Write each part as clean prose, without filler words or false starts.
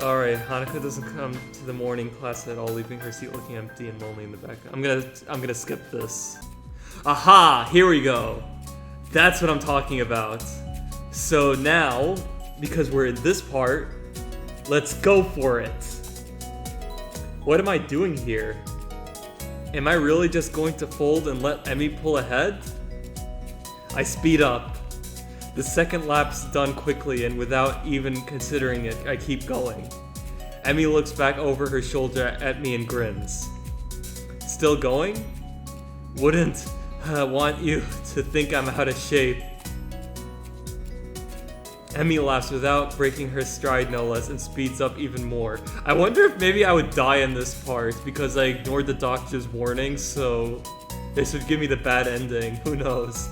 Alright, Hanako doesn't come to the morning class at all, leaving her seat looking empty and lonely in the back. I'm gonna skip this. Aha! Here we go. That's what I'm talking about. So now, because we're in this part, let's go for it. What am I doing here? Am I really just going to fold and let Emmy pull ahead? I speed up. The second lap's done quickly, and without even considering it, I keep going. Emmy looks back over her shoulder at me and grins. Still going? Wouldn't want you to think I'm out of shape. Emmy laughs without breaking her stride no less and speeds up even more. I wonder if maybe I would die in this part because I ignored the doctor's warning, so this would give me the bad ending. Who knows?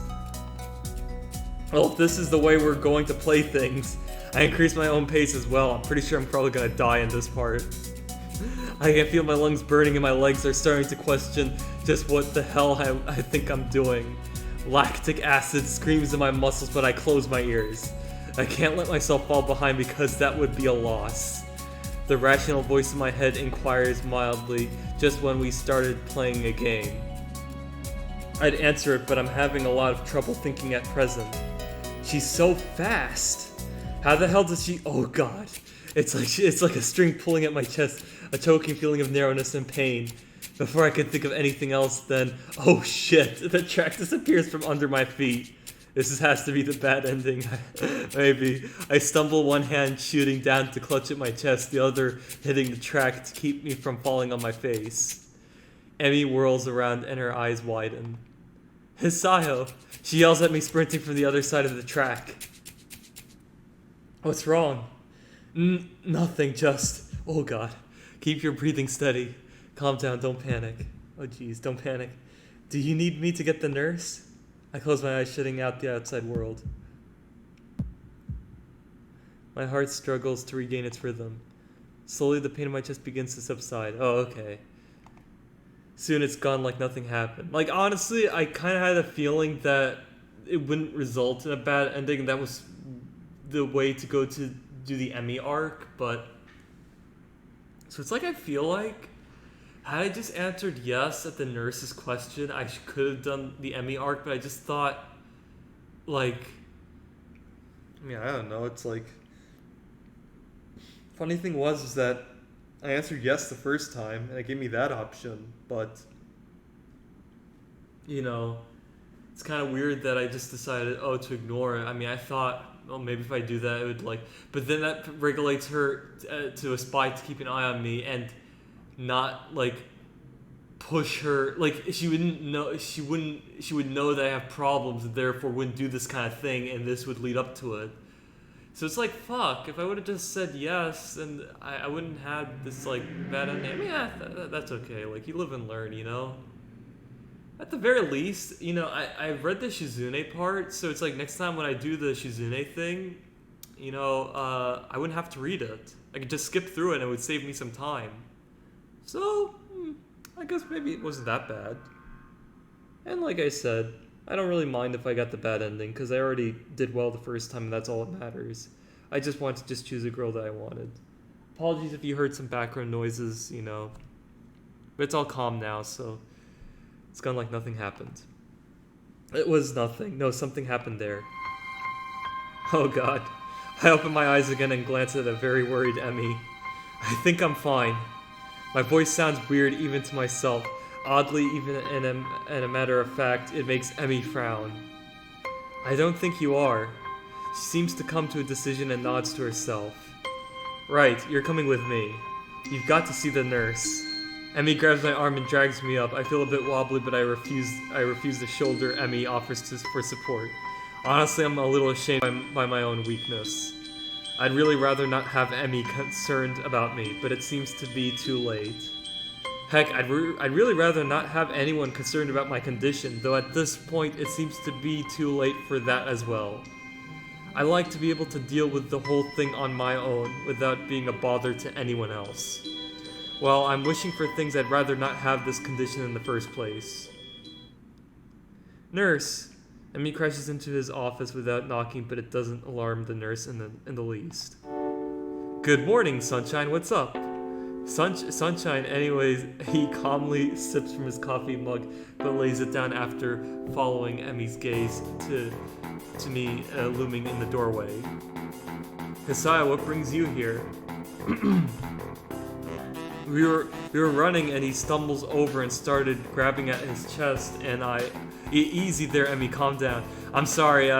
Well, if this is the way we're going to play things, I increase my own pace as well. I'm pretty sure I'm probably gonna die in this part. I can feel my lungs burning and my legs are starting to question just what the hell I think I'm doing. Lactic acid screams in my muscles, but I close my ears. I can't let myself fall behind because that would be a loss. The rational voice in my head inquires mildly just when we started playing a game. I'd answer it, but I'm having a lot of trouble thinking at present. She's so fast. How the hell does she? Oh god. It's like a string pulling at my chest, a choking feeling of narrowness and pain. Before I could think of anything else, then, oh shit, the track disappears from under my feet. This has to be the bad ending. Maybe. I stumble, one hand shooting down to clutch at my chest, the other hitting the track to keep me from falling on my face. Emmy whirls around and her eyes widen. Hisayo! She yells at me, sprinting from the other side of the track. What's wrong? Nothing, just... Oh god. Keep your breathing steady. Calm down, don't panic. Oh jeez, don't panic. Do you need me to get the nurse? I close my eyes, shutting out the outside world. My heart struggles to regain its rhythm. Slowly, the pain in my chest begins to subside. Oh, okay. Soon it's gone like nothing happened. Like, honestly, I kind of had a feeling that it wouldn't result in a bad ending, and that was the way to go to do the Emmy arc, but... So it's like, I feel like, had I just answered yes at the nurse's question, I could have done the Emmy arc, but I just thought, like... I mean, I don't know, it's like... Funny thing was that I answered yes the first time, and it gave me that option, but, you know, it's kind of weird that I just decided, to ignore it. I mean, I thought, maybe if I do that, it would, like, but then that regulates her to a spy to keep an eye on me and not, like, push her, like, she would know that I have problems and therefore wouldn't do this kind of thing, and this would lead up to it. So it's like, fuck, if I would have just said yes, and I wouldn't have this, like, bad ending. I mean, yeah, that's okay. Like, you live and learn, you know? At the very least, you know, I've read the Shizune part, so it's like, next time when I do the Shizune thing, you know, I wouldn't have to read it. I could just skip through it, and it would save me some time. So, I guess maybe it wasn't that bad. And like I said, I don't really mind if I got the bad ending, because I already did well the first time, and that's all that matters. I just want to just choose a girl that I wanted. Apologies if you heard some background noises, you know. But it's all calm now, so it's gone like nothing happened. It was nothing. No, something happened there. Oh god. I open my eyes again and glance at a very worried Emmy. I think I'm fine. My voice sounds weird even to myself. Oddly, even in a matter of fact, it makes Emmy frown. I don't think you are. She seems to come to a decision and nods to herself. Right, you're coming with me. You've got to see the nurse. Emmy grabs my arm and drags me up. I feel a bit wobbly, but I refuse the shoulder Emmy offers for support. Honestly, I'm a little ashamed by my own weakness. I'd really rather not have Emmy concerned about me, but it seems to be too late. Heck, I'd really rather not have anyone concerned about my condition, though at this point it seems to be too late for that as well. I like to be able to deal with the whole thing on my own, without being a bother to anyone else. Well, I'm wishing for things I'd rather not have this condition in the first place. Nurse! Emmy crashes into his office without knocking, but it doesn't alarm the nurse in the least. Good morning, Sunshine. What's up? Sunshine, anyways, he calmly sips from his coffee mug, but lays it down after following Emmy's gaze to me looming in the doorway. Hisaya, what brings you here? We were running, and he stumbles over and started grabbing at his chest, and easy there, Emmy, calm down. I'm sorry,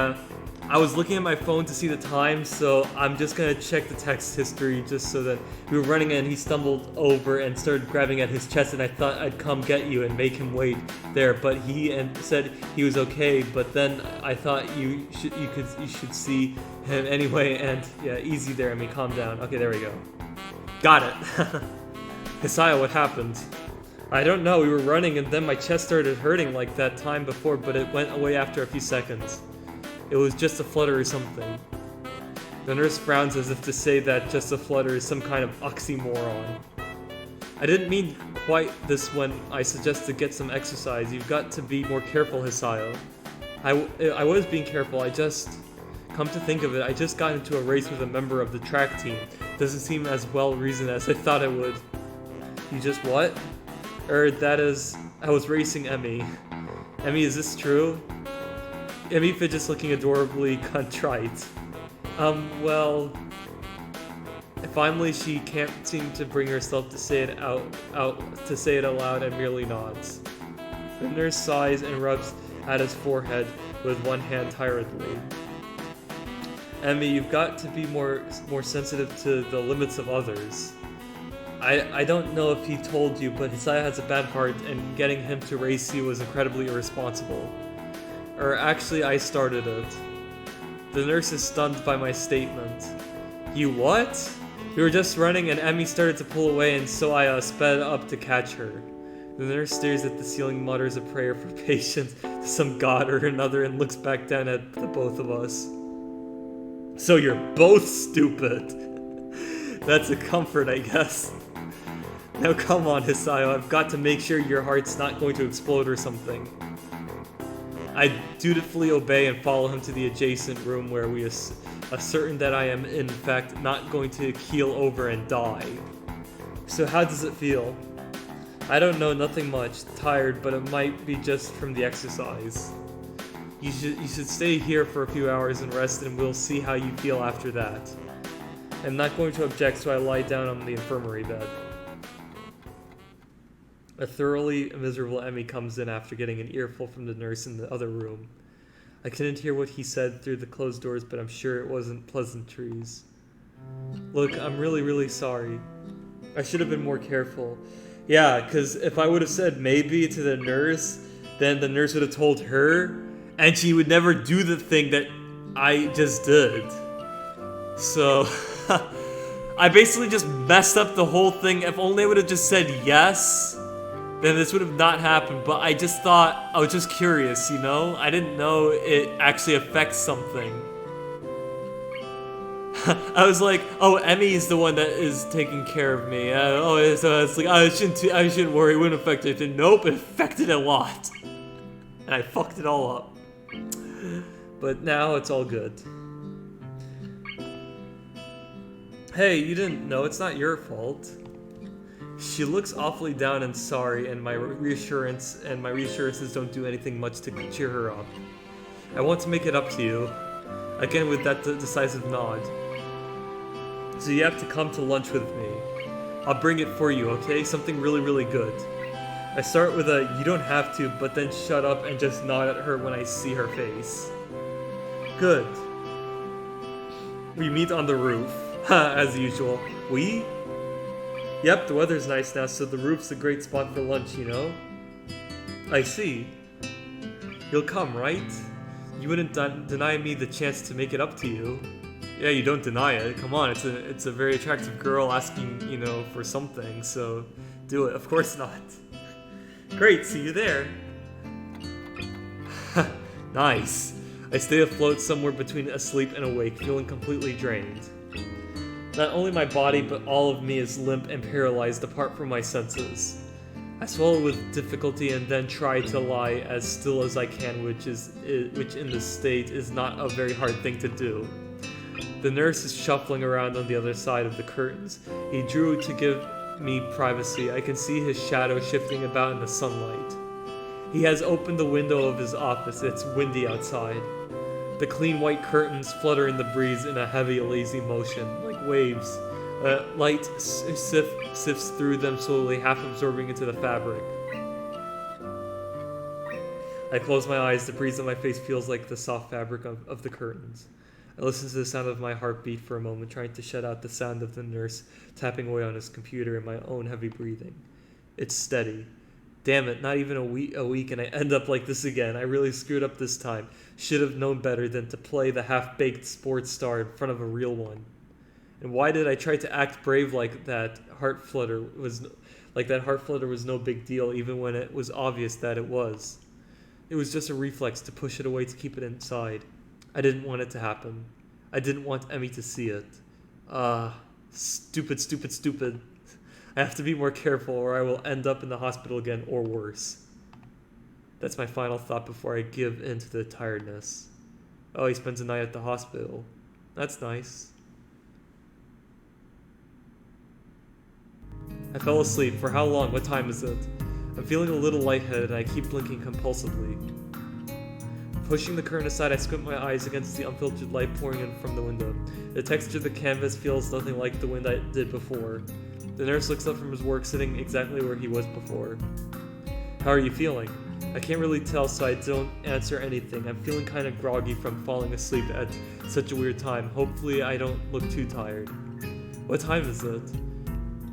I was looking at my phone to see the time, so I'm just gonna check the text history just so that we were running and he stumbled over and started grabbing at his chest, and I thought I'd come get you and make him wait there, but he said he was okay, but then I thought you should see him anyway, and yeah, easy there, Emmy, calm down. Okay, there we go. Got it. Hisaya, what happened? I don't know, we were running and then my chest started hurting like that time before, but it went away after a few seconds. It was just a flutter or something. The nurse frowns as if to say that just a flutter is some kind of oxymoron. I didn't mean quite this when I suggest to get some exercise. You've got to be more careful, Hisaya. I was being careful, come to think of it, I just got into a race with a member of the track team. Doesn't seem as well reasoned as I thought it would. You just what? That is, I was racing Emmy. Emmy, is this true? Emmy fidgets looking adorably contrite. Well... Finally, she can't seem to bring herself to say it to say it aloud and merely nods. The nurse sighs and rubs at his forehead with one hand tiredly. Emmy, you've got to be more sensitive to the limits of others. I don't know if he told you, but Hisaya has a bad heart, and getting him to race you was incredibly irresponsible. Actually, I started it. The nurse is stunned by my statement. You what? We were just running and Emmy started to pull away, and so I sped up to catch her. The nurse stares at the ceiling, mutters a prayer for patience to some god or another, and looks back down at the both of us. So you're both stupid. That's a comfort, I guess. Now come on, Hisaya, I've got to make sure your heart's not going to explode or something. I dutifully obey and follow him to the adjacent room where we ascertain that I am in fact not going to keel over and die. So how does it feel? I don't know, nothing much. Tired, but it might be just from the exercise. You should stay here for a few hours and rest, and we'll see how you feel after that. I'm not going to object, so I lie down on the infirmary bed. A thoroughly miserable Emmy comes in after getting an earful from the nurse in the other room. I couldn't hear what he said through the closed doors, but I'm sure it wasn't pleasantries. Look, I'm really, really sorry. I should have been more careful. Yeah, because if I would have said maybe to the nurse, then the nurse would have told her, and she would never do the thing that I just did. So, I basically just messed up the whole thing. If only I would have just said yes, then this would have not happened. But I just thought, I was just curious, you know? I didn't know it actually affects something. I was like, oh, Emmy's the one that is taking care of me. So it's like, I shouldn't worry, it wouldn't affect it. Nope, it affected a lot. And I fucked it all up. But now it's all good. Hey, you didn't know, it's not your fault. She looks awfully down and sorry, and my reassurances don't do anything much to cheer her up. I want to make it up to you. Again with that decisive nod. So you have to come to lunch with me. I'll bring it for you, okay? Something really, really good. I start with a, you don't have to, but then shut up and just nod at her when I see her face. Good. We meet on the roof, as usual. We? Yep, the weather's nice now, so the roof's a great spot for lunch, you know? I see. You'll come, right? You wouldn't deny me the chance to make it up to you. Yeah, you don't deny it. Come on, it's a very attractive girl asking, you know, for something, so do it. Of course not. Great, see you there. Nice. I stay afloat somewhere between asleep and awake, feeling completely drained. Not only my body, but all of me is limp and paralyzed apart from my senses. I swallow with difficulty and then try to lie as still as I can, which in this state is not a very hard thing to do. The nurse is shuffling around on the other side of the curtains. He drew to give me privacy. I can see his shadow shifting about in the sunlight. He has opened the window of his office. It's windy outside. The clean white curtains flutter in the breeze in a heavy, lazy motion, like waves. Light sifts through them slowly, half absorbing into the fabric. I close my eyes. The breeze on my face feels like the soft fabric of the curtains. I listen to the sound of my heartbeat for a moment, trying to shut out the sound of the nurse tapping away on his computer and my own heavy breathing. It's steady. Damn it, not even a week and I end up like this again. I really screwed up this time. Should have known better than to play the half-baked sports star in front of a real one. And why did I try to act brave like that heart flutter was no big deal, even when it was obvious that it was? It was just a reflex to push it away, to keep it inside. I didn't want it to happen. I didn't want Emmy to see it. Stupid. I have to be more careful or I will end up in the hospital again or worse. That's my final thought before I give in to the tiredness. Oh, he spends the night at the hospital. That's nice. I fell asleep. For how long? What time is it? I'm feeling a little lightheaded and I keep blinking compulsively. Pushing the curtain aside, I squint my eyes against the unfiltered light pouring in from the window. The texture of the canvas feels nothing like the wind I did before. The nurse looks up from his work, sitting exactly where he was before. How are you feeling? I can't really tell, so I don't answer anything. I'm feeling kind of groggy from falling asleep at such a weird time. Hopefully I don't look too tired. What time is it?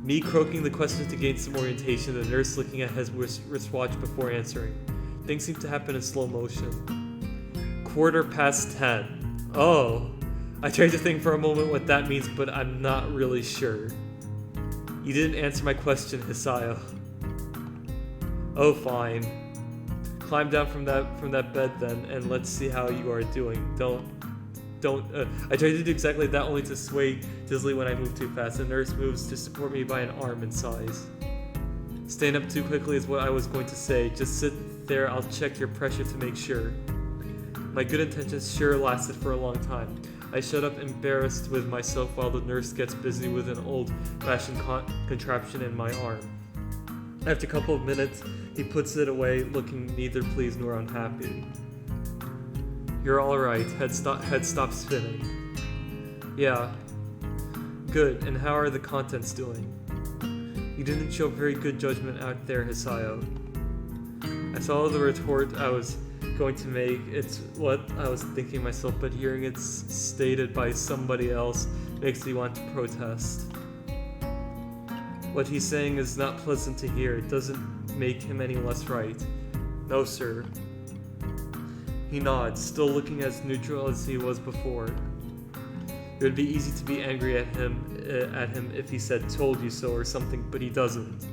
Me croaking the question to gain some orientation, the nurse looking at his wristwatch before answering. Things seem to happen in slow motion. 10:15. Oh, I tried to think for a moment what that means, but I'm not really sure. You didn't answer my question, Hisayo. Oh, fine. Climb down from that bed then, and let's see how you are doing. I tried to do exactly that, only to sway dizzily when I move too fast. The nurse moves to support me by an arm and sighs. Stand up too quickly is what I was going to say. Just sit there, I'll check your pressure to make sure. My good intentions sure lasted for a long time. I shut up embarrassed with myself while the nurse gets busy with an old-fashioned contraption in my arm. After a couple of minutes, he puts it away, looking neither pleased nor unhappy. You're alright. Head stops spinning. Yeah. Good. And how are the contents doing? You didn't show very good judgment out there, Hisayo. I saw the retort I was going to make. It's what I was thinking myself, but hearing it stated by somebody else makes me want to protest. What he's saying is not pleasant to hear. It doesn't make him any less right. No, sir. He nods, still looking as neutral as he was before. It would be easy to be angry at him if he said "told you so" or something, but he doesn't.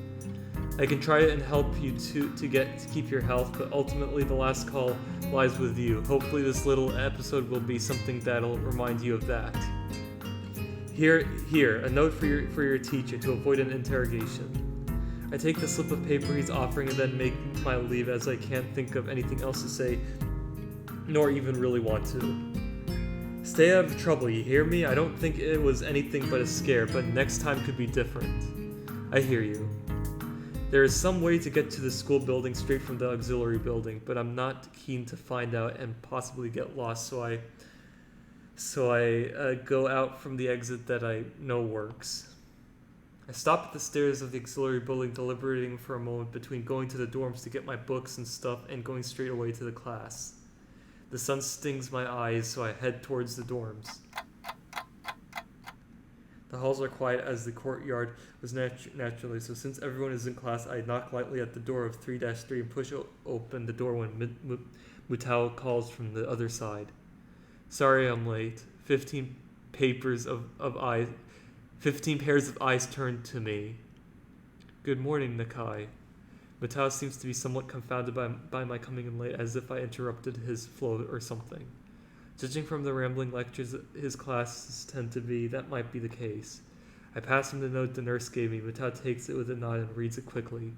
I can try and help you to keep your health, but ultimately the last call lies with you. Hopefully this little episode will be something that'll remind you of that. Here, a note for your teacher to avoid an interrogation. I take the slip of paper he's offering and then make my leave, as I can't think of anything else to say, nor even really want to. Stay out of trouble, you hear me? I don't think it was anything but a scare, but next time could be different. I hear you. There is some way to get to the school building straight from the auxiliary building, but I'm not keen to find out and possibly get lost, so I go out from the exit that I know works. I stop at the stairs of the auxiliary building, deliberating for a moment between going to the dorms to get my books and stuff and going straight away to the class. The sun stings my eyes, so I head towards the dorms. The halls are quiet as the courtyard was naturally, so since everyone is in class, I knock lightly at the door of 3-3 and push open the door when Mutao calls from the other side. Sorry I'm late. 15 pairs of eyes turned to me. Good morning, Nakai. Mutao seems to be somewhat confounded by my coming in late, as if I interrupted his flow or something. Judging from the rambling lectures his classes tend to be, that might be the case. I pass him the note the nurse gave me. Mutao takes it with a nod and reads it quickly.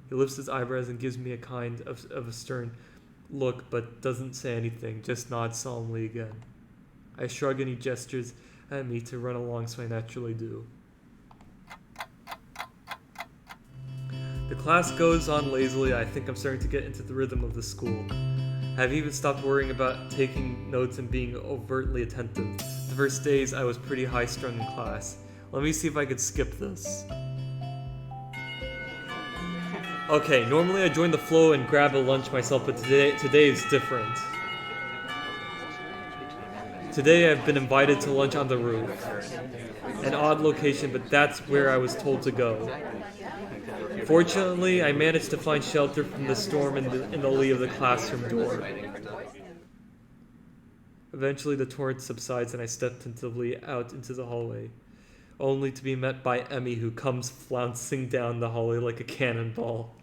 He lifts his eyebrows and gives me a kind of a stern look, but doesn't say anything, just nods solemnly again. I shrug and he gestures at me to run along, so I naturally do. The class goes on lazily. I think I'm starting to get into the rhythm of the school. I've even stopped worrying about taking notes and being overtly attentive. The first days I was pretty high-strung in class. Let me see if I could skip this. Okay, normally I join the flow and grab a lunch myself, but today is different. Today I've been invited to lunch on the roof. An odd location, but that's where I was told to go. Fortunately, I managed to find shelter from the storm in the lee of the classroom door. Eventually the torrent subsides and I step tentatively out into the hallway, only to be met by Emmy, who comes flouncing down the hallway like a cannonball.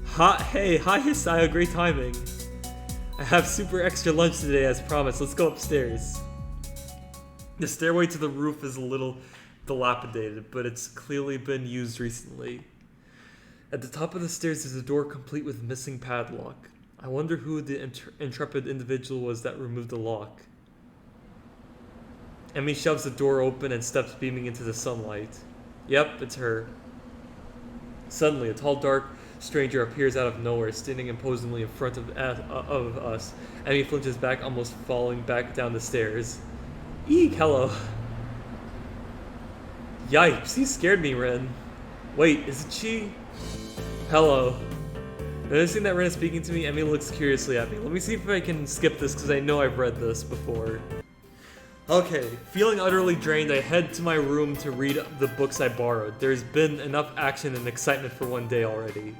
Hi Hisaya, great timing. I have super extra lunch today as promised. Let's go upstairs. The stairway to the roof is a little dilapidated, but it's clearly been used recently. At the top of the stairs is a door complete with missing padlock. I wonder who the intrepid individual was that removed the lock. Emmy shoves the door open and steps beaming into the sunlight. Yep, it's her. Suddenly, a tall, dark stranger appears out of nowhere, standing imposingly in front of us. Emmy flinches back, almost falling back down the stairs. Eek, hello. Yipes, he scared me, Ren. Wait, is it she? Hello. Noticing that Ren is speaking to me, Emmy looks curiously at me. Let me see if I can skip this, because I know I've read this before. Okay, feeling utterly drained, I head to my room to read the books I borrowed. There's been enough action and excitement for one day already.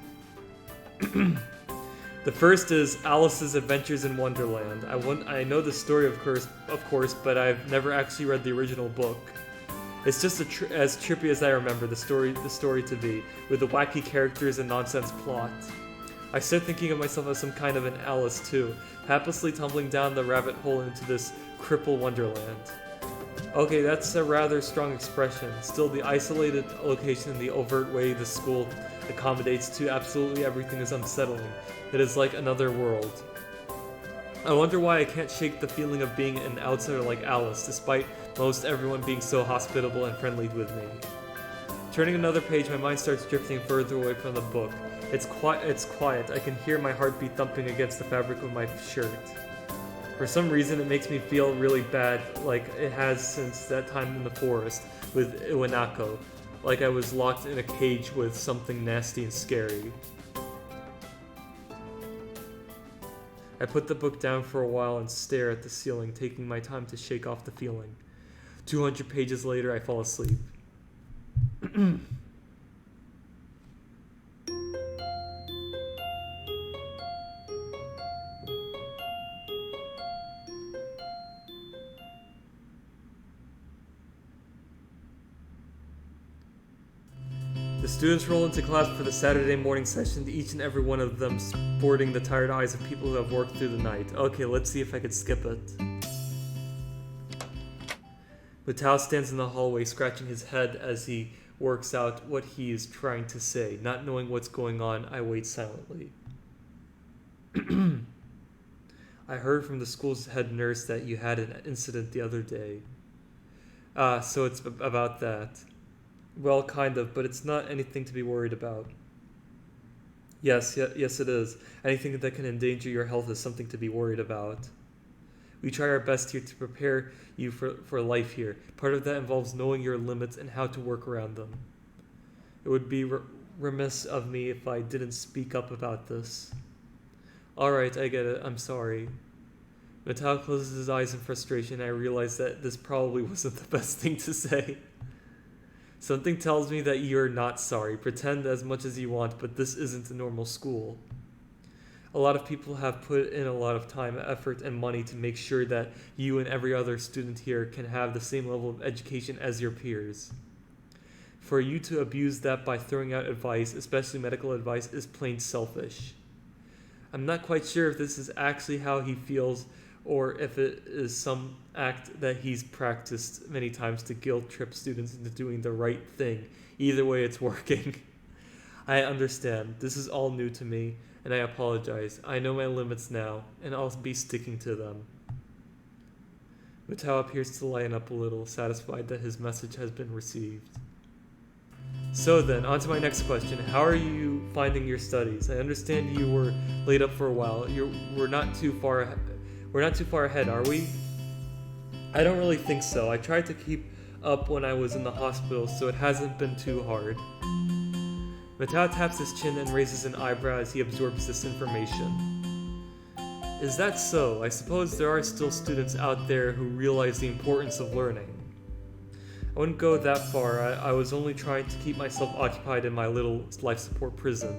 The first is Alice's Adventures in Wonderland. I know the story, of course, but I've never actually read the original book. It's just as trippy as I remember the story to be, with the wacky characters and nonsense plot. I start thinking of myself as some kind of an Alice too, haplessly tumbling down the rabbit hole into this cripple wonderland. Okay, that's a rather strong expression. Still, the isolated location and the overt way the school accommodates to absolutely everything is unsettling. It is like another world. I wonder why I can't shake the feeling of being an outsider like Alice, despite most everyone being so hospitable and friendly with me. Turning another page, my mind starts drifting further away from the book. It's quiet. I can hear my heartbeat thumping against the fabric of my shirt. For some reason, it makes me feel really bad, like it has since that time in the forest with Iwanako, like I was locked in a cage with something nasty and scary. I put the book down for a while and stare at the ceiling, taking my time to shake off the feeling. 200 pages later, I fall asleep. The students roll into class for the Saturday morning session, each and every one of them sporting the tired eyes of people who have worked through the night. Okay, let's see if I could skip it. Matao stands in the hallway, scratching his head as he works out what he is trying to say. Not knowing what's going on, I wait silently. I heard from the school's head nurse that you had an incident the other day. So it's about that. Well, kind of, but it's not anything to be worried about. Yes, it is. Anything that can endanger your health is something to be worried about. We try our best here to prepare you for life here. Part of that involves knowing your limits and how to work around them. It would be remiss of me if I didn't speak up about this. Alright, I get it. I'm sorry. Matao closes his eyes in frustration, and I realize that this probably wasn't the best thing to say. Something tells me that you're not sorry. Pretend as much as you want, but this isn't a normal school. A lot of people have put in a lot of time, effort, and money to make sure that you and every other student here can have the same level of education as your peers. For you to abuse that by throwing out advice, especially medical advice, is plain selfish. I'm not quite sure if this is actually how he feels, or if it is some act that he's practiced many times to guilt-trip students into doing the right thing. Either way, it's working. I understand. This is all new to me, and I apologize. I know my limits now, and I'll be sticking to them. Matao appears to lighten up a little, satisfied that his message has been received. So then, on to my next question. How are you finding your studies? I understand you were laid up for a while. We're not too far ahead, are we? I don't really think so. I tried to keep up when I was in the hospital, so it hasn't been too hard. Matao taps his chin and raises an eyebrow as he absorbs this information. Is that so? I suppose there are still students out there who realize the importance of learning. I wouldn't go that far. I was only trying to keep myself occupied in my little life support prison.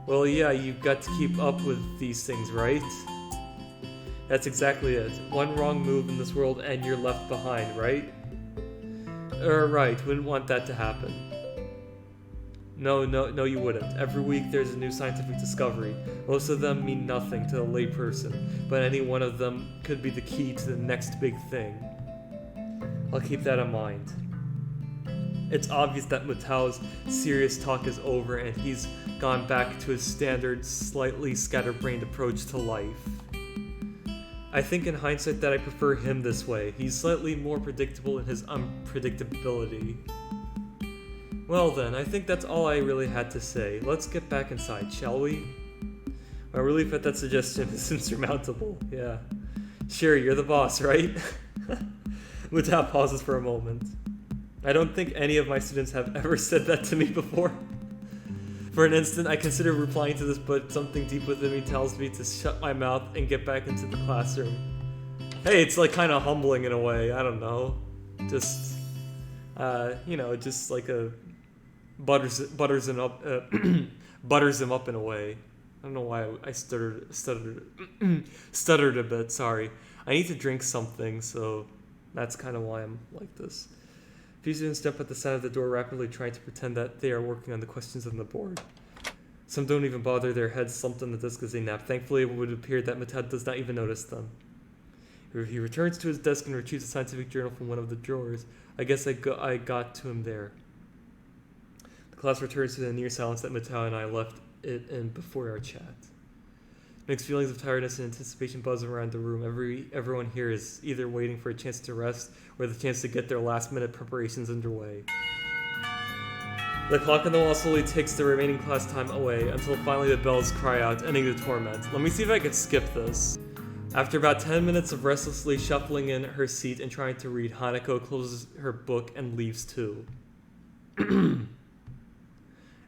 Well, yeah, you've got to keep up with these things, right? That's exactly it. One wrong move in this world and you're left behind, right? Right. Wouldn't want that to happen. No, you wouldn't. Every week there's a new scientific discovery. Most of them mean nothing to a layperson, but any one of them could be the key to the next big thing. I'll keep that in mind. It's obvious that Mutao's serious talk is over and he's gone back to his standard, slightly scatterbrained approach to life. I think in hindsight that I prefer him this way. He's slightly more predictable in his unpredictability. Well then, I think that's all I really had to say. Let's get back inside, shall we? My relief at that suggestion is insurmountable. Yeah. Sure, you're the boss, right? Mutao pauses for a moment. I don't think any of my students have ever said that to me before. For an instant, I considered replying to this, but something deep within me tells me to shut my mouth and get back into the classroom. Hey, it's like kind of humbling in a way. I don't know. Just, just like a butters him up in a way. I don't know why I stuttered a bit. Sorry. I need to drink something, so that's kind of why I'm like this. A few students jump at the sound of the door, rapidly trying to pretend that they are working on the questions on the board. Some don't even bother, their heads slumped on the desk as they nap. Thankfully, it would appear that Matao does not even notice them. He returns to his desk and retrieves a scientific journal from one of the drawers. I guess I got to him there. The class returns to the near silence that Matao and I left it in before our chat. Mixed feelings of tiredness and anticipation buzz around the room. Everyone here is either waiting for a chance to rest or the chance to get their last-minute preparations underway. The clock on the wall slowly ticks the remaining class time away until finally the bells cry out, ending the torment. Let me see if I can skip this. After about 10 minutes of restlessly shuffling in her seat and trying to read, Hanako closes her book and leaves too.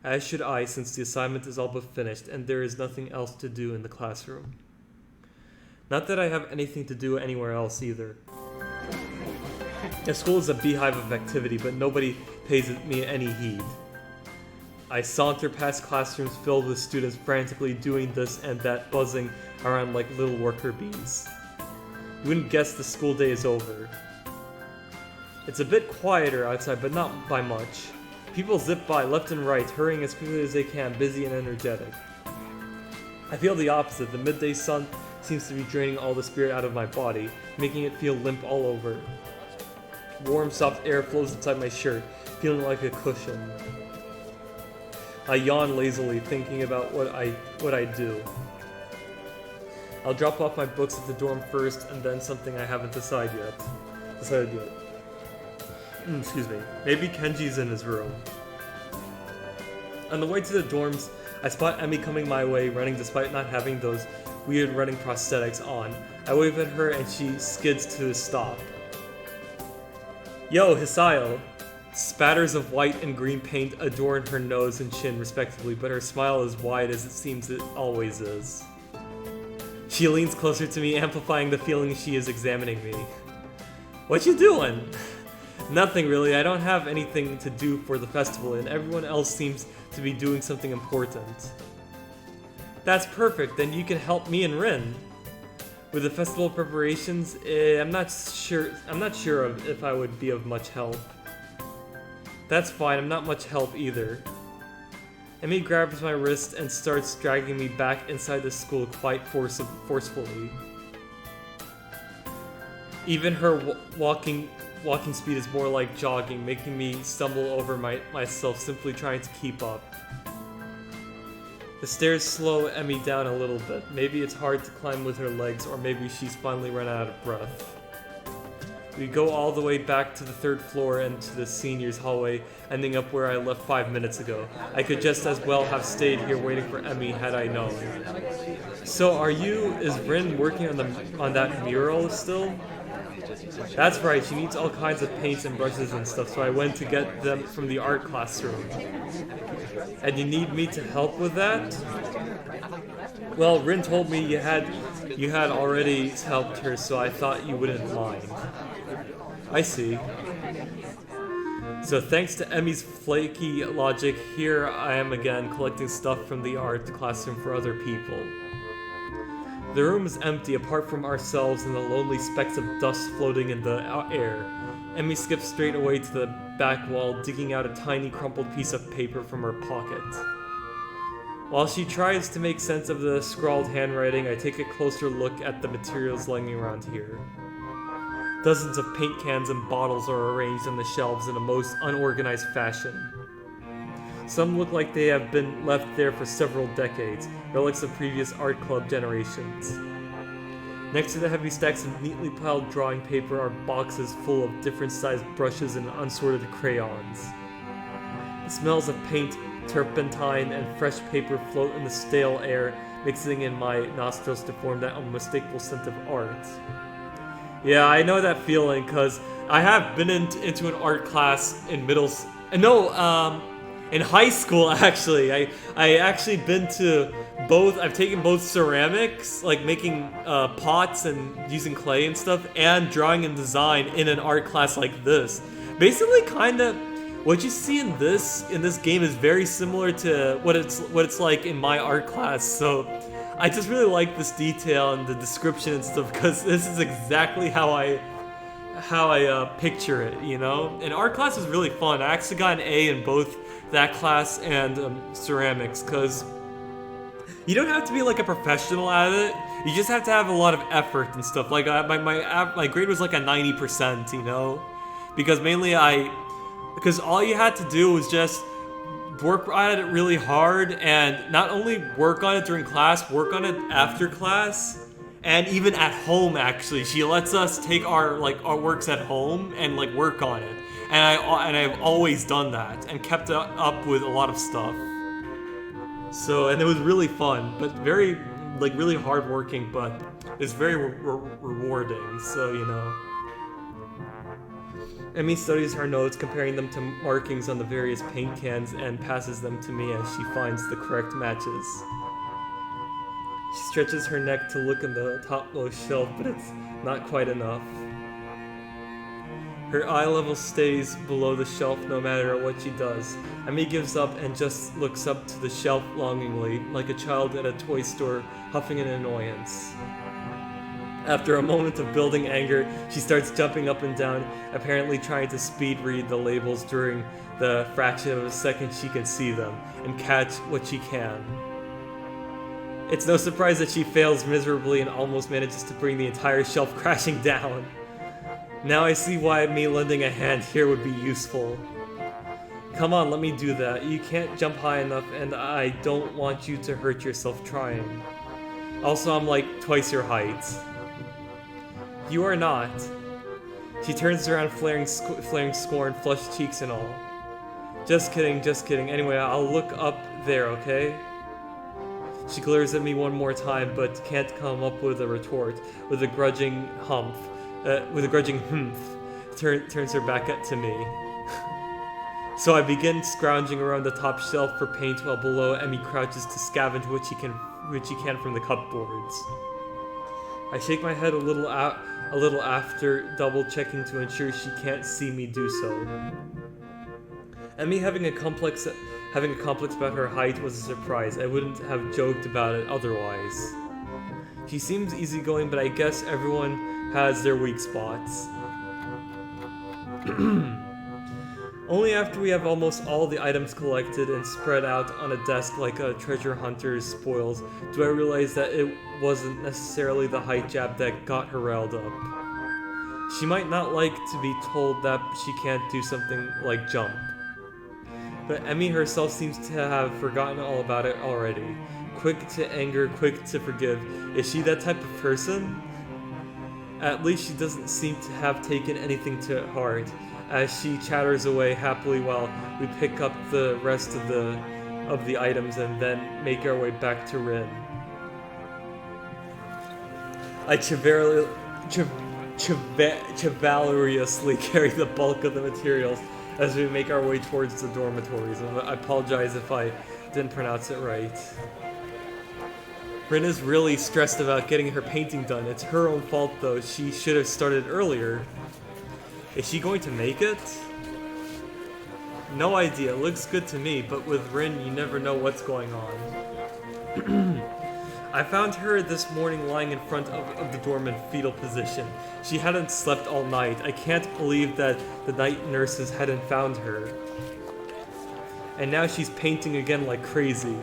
As should I, since the assignment is all but finished and there is nothing else to do in the classroom. Not that I have anything to do anywhere else either. The school is a beehive of activity, but nobody pays me any heed. I saunter past classrooms filled with students frantically doing this and that, buzzing around like little worker bees. You wouldn't guess the school day is over. It's a bit quieter outside, but not by much. People zip by left and right, hurrying as quickly as they can, busy and energetic. I feel the opposite. The midday sun seems to be draining all the spirit out of my body, making it feel limp all over. Warm, soft air flows inside my shirt, feeling like a cushion. I yawn lazily, thinking about what I do. I'll drop off my books at the dorm first, and then something I haven't decided yet. Excuse me. Maybe Kenji's in his room. On the way to the dorms, I spot Emmy coming my way, running despite not having those weird running prosthetics on. I wave at her and she skids to a stop. Yo, Hisayo! Spatters of white and green paint adorn her nose and chin respectively, but her smile is wide as it seems it always is. She leans closer to me, amplifying the feeling she is examining me. What you doing? Nothing really. I don't have anything to do for the festival, and everyone else seems to be doing something important. That's perfect. Then you can help me and Rin with the festival preparations. I'm not sure if I would be of much help. That's fine. I'm not much help either. Emmy grabs my wrist and starts dragging me back inside the school quite forcefully. Even her walking speed is more like jogging, making me stumble over myself simply trying to keep up. The stairs slow Emmy down a little bit. Maybe it's hard to climb with her legs, or maybe she's finally run out of breath. We go all the way back to the 3rd floor and to the seniors hallway, ending up where I left 5 minutes ago. I could just as well have stayed here waiting for Emmy had I known. So is Rin working on that mural still? That's right, she needs all kinds of paints and brushes and stuff, so I went to get them from the art classroom. And you need me to help with that? Well, Rin told me you had already helped her, so I thought you wouldn't mind. I see. So thanks to Emmy's flaky logic, here I am again collecting stuff from the art classroom for other people. The room is empty apart from ourselves and the lonely specks of dust floating in the air. Emmy skips straight away to the back wall, digging out a tiny crumpled piece of paper from her pocket. While she tries to make sense of the scrawled handwriting, I take a closer look at the materials lying around here. Dozens of paint cans and bottles are arranged on the shelves in a most unorganized fashion. Some look like they have been left there for several decades, relics of previous art club generations. Next to the heavy stacks of neatly piled drawing paper are boxes full of different sized brushes and unsorted crayons. The smells of paint, turpentine, and fresh paper float in the stale air, mixing in my nostrils to form that unmistakable scent of art. Yeah, I know that feeling, because I have been into an art class in in high school, actually. I actually been to both. I've taken both ceramics, like making pots and using clay and stuff, and drawing and design in an art class like this. Basically, kind of what you see in this game is very similar to what it's like in my art class. So I just really like this detail and the description and stuff, because this is exactly how I picture it, you know? And art class is really fun. I actually got an A in both that class and ceramics, because you don't have to be like a professional at it. You just have to have a lot of effort and stuff. Like my grade was like a 90%, you know? Because because all you had to do was just work at it really hard, and not only work on it during class, work on it after class. And even at home, actually, she lets us take our works at home and like work on it. And I've always done that and kept up with a lot of stuff. So, and it was really fun, but very really hardworking, but it's very rewarding. So, you know. Emmy studies her notes, comparing them to markings on the various paint cans, and passes them to me as she finds the correct matches. She stretches her neck to look in the topmost shelf, but it's not quite enough. Her eye level stays below the shelf no matter what she does. Emmy gives up and just looks up to the shelf longingly, like a child at a toy store, huffing in annoyance. After a moment of building anger, she starts jumping up and down, apparently trying to speed read the labels during the fraction of a second she can see them, and catch what she can. It's no surprise that she fails miserably and almost manages to bring the entire shelf crashing down. Now I see why me lending a hand here would be useful. Come on, let me do that. You can't jump high enough, and I don't want you to hurt yourself trying. Also, I'm like twice your height. You are not. She turns around, flaring scorn, flushed cheeks and all. Just kidding, just kidding. Anyway, I'll look up there, okay? She glares at me one more time, but can't come up with a retort. With a grudging humph, turns her back to me. So I begin scrounging around the top shelf for paint, while below Emmy crouches to scavenge what she can from the cupboards. I shake my head a little after, double checking to ensure she can't see me do so. Emmy having a complex about her height was a surprise. I wouldn't have joked about it otherwise. She seems easygoing, but I guess everyone has their weak spots. Only after we have almost all the items collected and spread out on a desk like a treasure hunter's spoils do I realize that it wasn't necessarily the height jab that got her riled up. She might not like to be told that she can't do something like jump. But Emmy herself seems to have forgotten all about it already. Quick to anger, quick to forgive. Is she that type of person? At least she doesn't seem to have taken anything to heart, as she chatters away happily while we pick up the rest of the items and then make our way back to Rin. I chivalrously carry the bulk of the materials as we make our way towards the dormitories. I apologize if I didn't pronounce it right. Rin is really stressed about getting her painting done. It's her own fault though. She should have started earlier. Is she going to make it? No idea. Looks good to me, but with Rin, you never know what's going on. I found her this morning lying in front of the dorm in fetal position. She hadn't slept all night. I can't believe that the night nurses hadn't found her. And now she's painting again like crazy.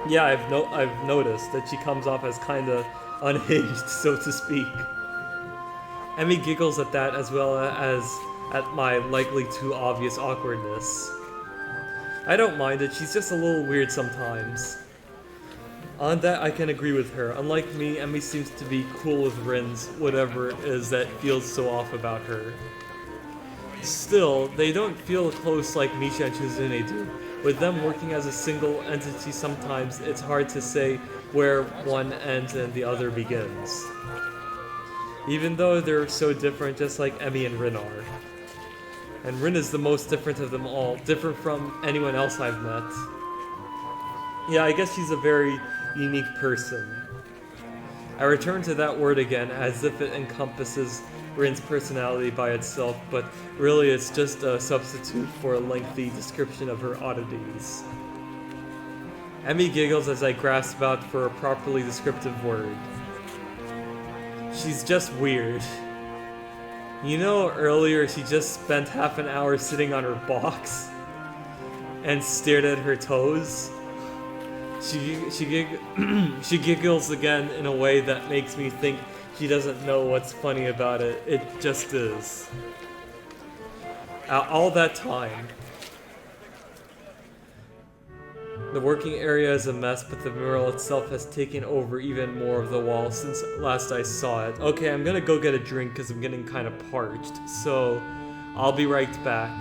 Yeah, I've noticed that she comes off as kinda unhinged, so to speak. Emmy giggles at that as well as at my likely too obvious awkwardness. I don't mind it, she's just a little weird sometimes. On that, I can agree with her. Unlike me, Emmy seems to be cool with Rin's whatever it is that feels so off about her. Still, they don't feel close like Misha and Chizune do. With them working as a single entity sometimes, it's hard to say where one ends and the other begins. Even though they're so different, just like Emmy and Rin are. And Rin is the most different of them all, different from anyone else I've met. Yeah, I guess she's a very unique person. I return to that word again as if it encompasses Rin's personality by itself, but really it's just a substitute for a lengthy description of her oddities. Emmy giggles as I grasp out for a properly descriptive word. She's just weird. You know, earlier she just spent half an hour sitting on her box and stared at her toes? She giggles again in a way that makes me think she doesn't know what's funny about it. It just is. All that time. The working area is a mess, but the mural itself has taken over even more of the wall since last I saw it. Okay, I'm gonna go get a drink because I'm getting kind of parched, so I'll be right back.